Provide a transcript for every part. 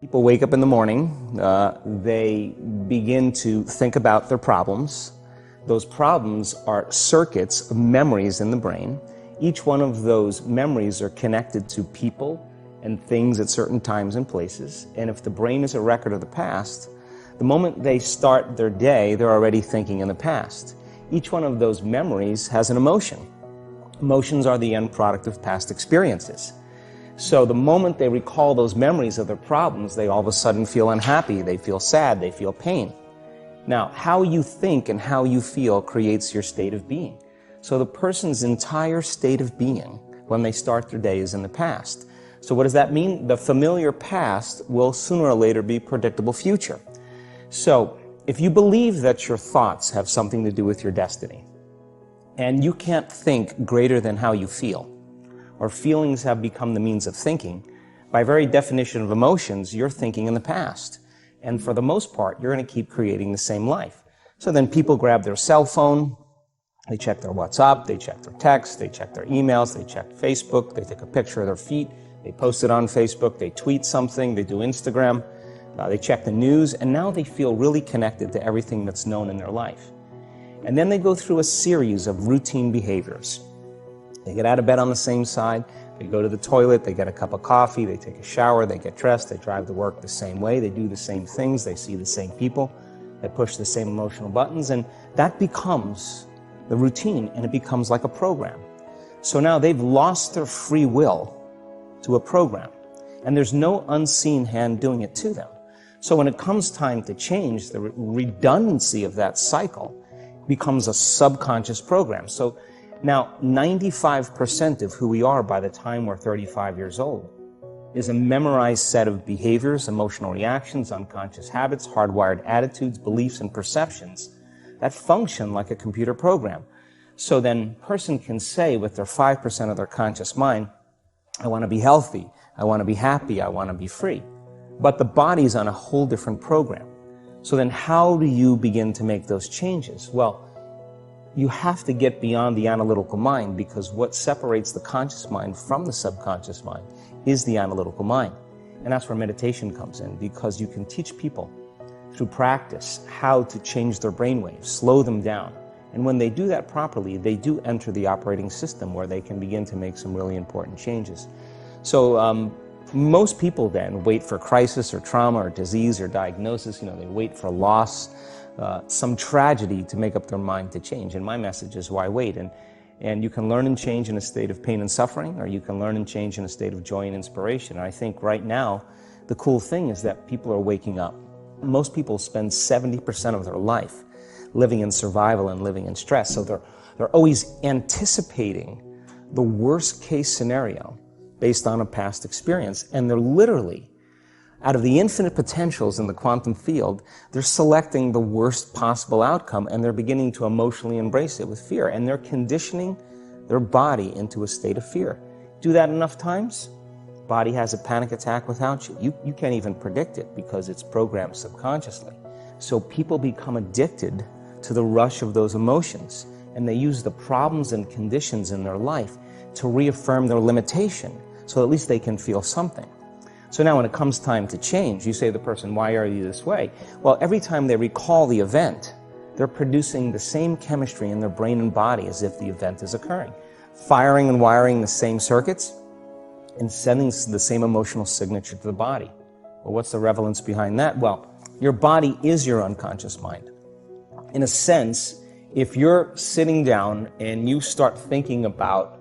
People wake up in the morning, they begin to think about their problems. Those problems are circuits of memories in the brain. Each one of those memories are connected to people and things at certain times and places. And if the brain is a record of the past, the moment they start their day, they're already thinking in the past. Each one of those memories has an emotion. Emotions are the end product of past experiences. So the moment they recall those memories of their problems, they all of a sudden feel unhappy, they feel sad, they feel pain. Now, how you think and how you feel creates your state of being. So the person's entire state of being when they start their day is in the past. So what does that mean? The familiar past will sooner or later be predictable future. So if you believe that your thoughts have something to do with your destiny, and you can't think greater than how you feel, or feelings have become the means of thinking, by very definition of emotions, you're thinking in the past. And for the most part, you're going to keep creating the same life. So then people grab their cell phone, they check their WhatsApp, they check their text, they check their emails, they check Facebook, they take a picture of their feet, they post it on Facebook, they tweet something, they do Instagram, they check the news, and now they feel really connected to everything that's known in their life. And then they go through a series of routine behaviors. They get out of bed on the same side, they go to the toilet, they get a cup of coffee, they take a shower, they get dressed, they drive to work the same way, they do the same things, they see the same people, they push the same emotional buttons, and that becomes the routine, and it becomes like a program. So now they've lost their free will to a program, and there's no unseen hand doing it to them. So when it comes time to change, the redundancy of that cycle becomes a subconscious program. So now, 95% of who we are by the time we're 35 years old is a memorized set of behaviors, emotional reactions, unconscious habits, hardwired attitudes, beliefs, and perceptions that function like a computer program. So then a person can say with their 5% of their conscious mind, I want to be healthy, I want to be happy, I want to be free. But the body's on a whole different program. So then how do you begin to make those changes? Well, you have to get beyond the analytical mind, because what separates the conscious mind from the subconscious mind is the analytical mind. And that's where meditation comes in, because you can teach people through practice how to change their brainwaves, slow them down. And when they do that properly, they do enter the operating system where they can begin to make some really important changes. So most people then wait for crisis or trauma or disease or diagnosis. They wait for loss, some tragedy to make up their mind to change. And my message is, why wait? And you can learn and change in a state of pain and suffering, or you can learn and change in a state of joy and inspiration. And I think right now, the cool thing is that people are waking up. Most people spend 70% of their life living in survival and living in stress. So they're always anticipating the worst case scenario based on a past experience. And they're literally, out of the infinite potentials in the quantum field, they're selecting the worst possible outcome, and they're beginning to emotionally embrace it with fear. And they're conditioning their body into a state of fear. Do that enough times, body has a panic attack without you. You can't even predict it because it's programmed subconsciously. So people become addicted to the rush of those emotions, and they use the problems and conditions in their life to reaffirm their limitation, so at least they can feel something. So now when it comes time to change, you say to the person, why are you this way? Well, every time they recall the event, they're producing the same chemistry in their brain and body as if the event is occurring, firing and wiring the same circuits and sending the same emotional signature to the body. Well, what's the relevance behind that? Well, your body is your unconscious mind. In a sense, if you're sitting down and you start thinking about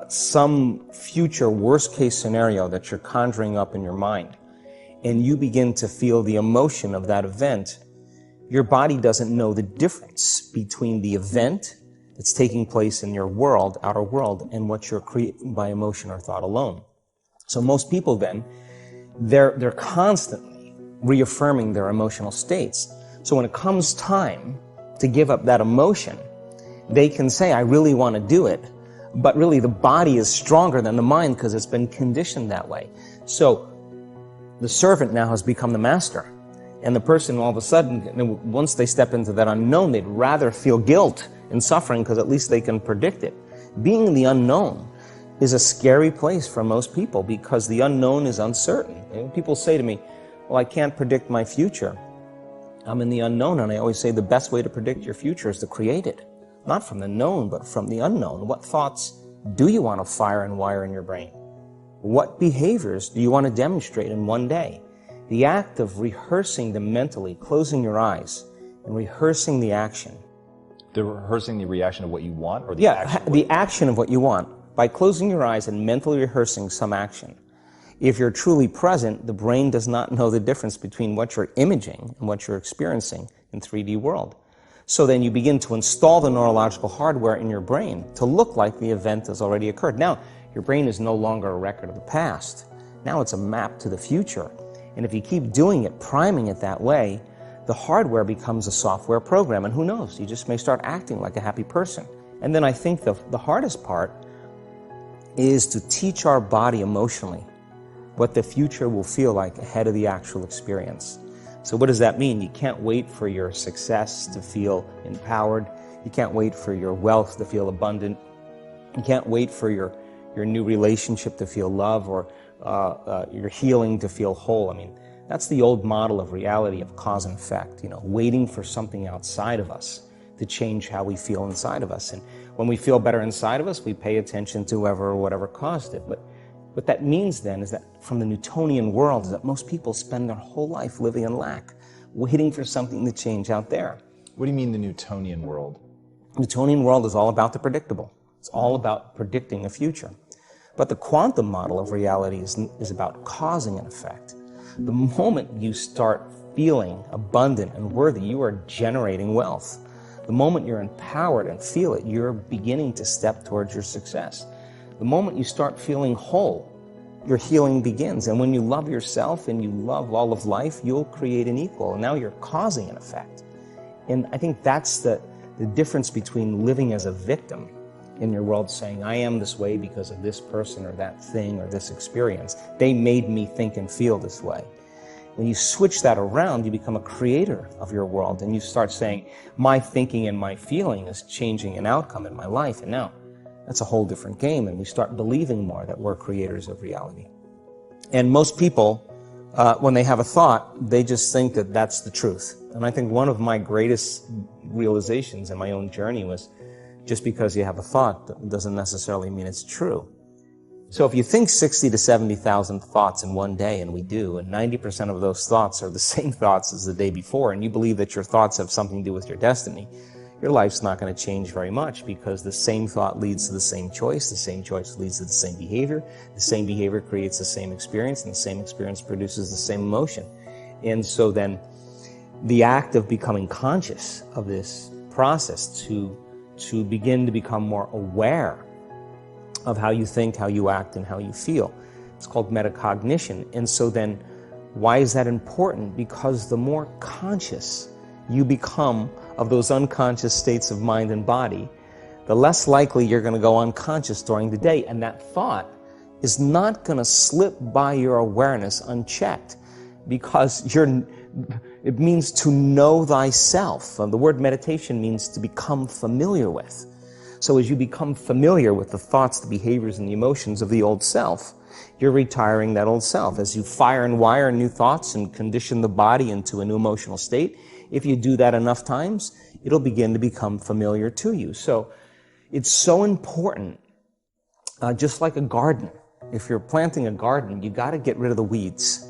some future worst-case scenario that you're conjuring up in your mind, and you begin to feel the emotion of that event, your body doesn't know the difference between the event that's taking place in your world, outer world, and what you're creating by emotion or thought alone. So most people then, they're constantly reaffirming their emotional states. So when it comes time to give up that emotion, they can say, I really want to do it, but really the body is stronger than the mind because it's been conditioned that way. So the servant now has become the master. And the person all of a sudden, once they step into that unknown, they'd rather feel guilt and suffering because at least they can predict it. Being in the unknown, is a scary place for most people because the unknown is uncertain. And people say to me, well, I can't predict my future. I'm in the unknown, and I always say the best way to predict your future is to create it. Not from the known, but from the unknown. What thoughts do you want to fire and wire in your brain? What behaviors do you want to demonstrate in one day? The act of rehearsing them mentally, closing your eyes, and rehearsing the action. Rehearsing the reaction of what you want? Or the action? The action of what you want. By closing your eyes and mentally rehearsing some action. If you're truly present, the brain does not know the difference between what you're imaging and what you're experiencing in 3D world. So then you begin to install the neurological hardware in your brain to look like the event has already occurred. Now, your brain is no longer a record of the past. Now it's a map to the future. And if you keep doing it, priming it that way, the hardware becomes a software program. And who knows, you just may start acting like a happy person. And then I think the hardest part is to teach our body emotionally what the future will feel like ahead of the actual experience. So what does that mean? You can't wait for your success to feel empowered. You can't wait for your wealth to feel abundant. You can't wait for your new relationship to feel love, or your healing to feel whole. I mean, that's the old model of reality, of cause and effect, waiting for something outside of us to change how we feel inside of us. And when we feel better inside of us, we pay attention to whoever or whatever caused it. But what that means then is that from the Newtonian world is that most people spend their whole life living in lack, waiting for something to change out there. What do you mean the Newtonian world? The Newtonian world is all about the predictable. It's all about predicting a future. But the quantum model of reality is about causing an effect. The moment you start feeling abundant and worthy, you are generating wealth. The moment you're empowered and feel it, you're beginning to step towards your success. The moment you start feeling whole, your healing begins. And when you love yourself and you love all of life, you'll create an equal. And now you're causing an effect. And I think that's the difference between living as a victim in your world, saying, I am this way because of this person or that thing or this experience. They made me think and feel this way. When you switch that around, you become a creator of your world, and you start saying, my thinking and my feeling is changing an outcome in my life. And now that's a whole different game, and we start believing more that we're creators of reality. And most people, when they have a thought, they just think that that's the truth. And I think one of my greatest realizations in my own journey was, just because you have a thought doesn't necessarily mean it's true. So if you think 60 to 70,000 thoughts in one day, and we do, and 90% of those thoughts are the same thoughts as the day before, and you believe that your thoughts have something to do with your destiny, your life's not going to change very much, because the same thought leads to the same choice leads to the same behavior creates the same experience, and the same experience produces the same emotion. And so then the act of becoming conscious of this process to begin to become more aware of how you think, how you act, and how you feel. It's called metacognition. And so then, why is that important? Because the more conscious you become of those unconscious states of mind and body, the less likely you're going to go unconscious during the day. And that thought is not going to slip by your awareness unchecked, because it means to know thyself. The word meditation means to become familiar with. So as you become familiar with the thoughts, the behaviors, and the emotions of the old self, you're retiring that old self. As you fire and wire new thoughts and condition the body into a new emotional state, if you do that enough times, it'll begin to become familiar to you. So it's so important, just like a garden. If you're planting a garden, you got to get rid of the weeds.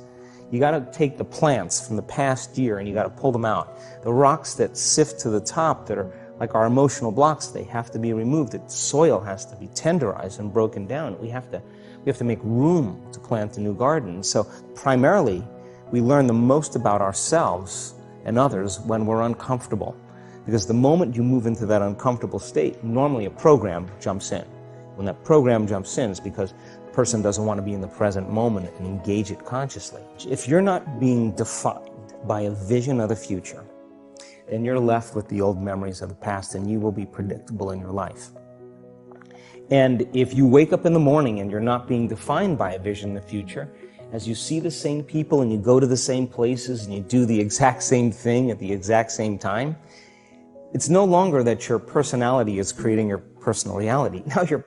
You got to take the plants from the past year and you got to pull them out. The rocks that sift to the top that are like our emotional blocks, they have to be removed. The soil has to be tenderized and broken down. We have to make room to plant a new garden. So primarily, we learn the most about ourselves and others when we're uncomfortable. Because the moment you move into that uncomfortable state, normally a program jumps in. When that program jumps in, it's because the person doesn't want to be in the present moment and engage it consciously. If you're not being defined by a vision of the future, then you're left with the old memories of the past, and you will be predictable in your life. And if you wake up in the morning and you're not being defined by a vision in the future, as you see the same people and you go to the same places and you do the exact same thing at the exact same time, it's no longer that your personality is creating your personal reality. Now your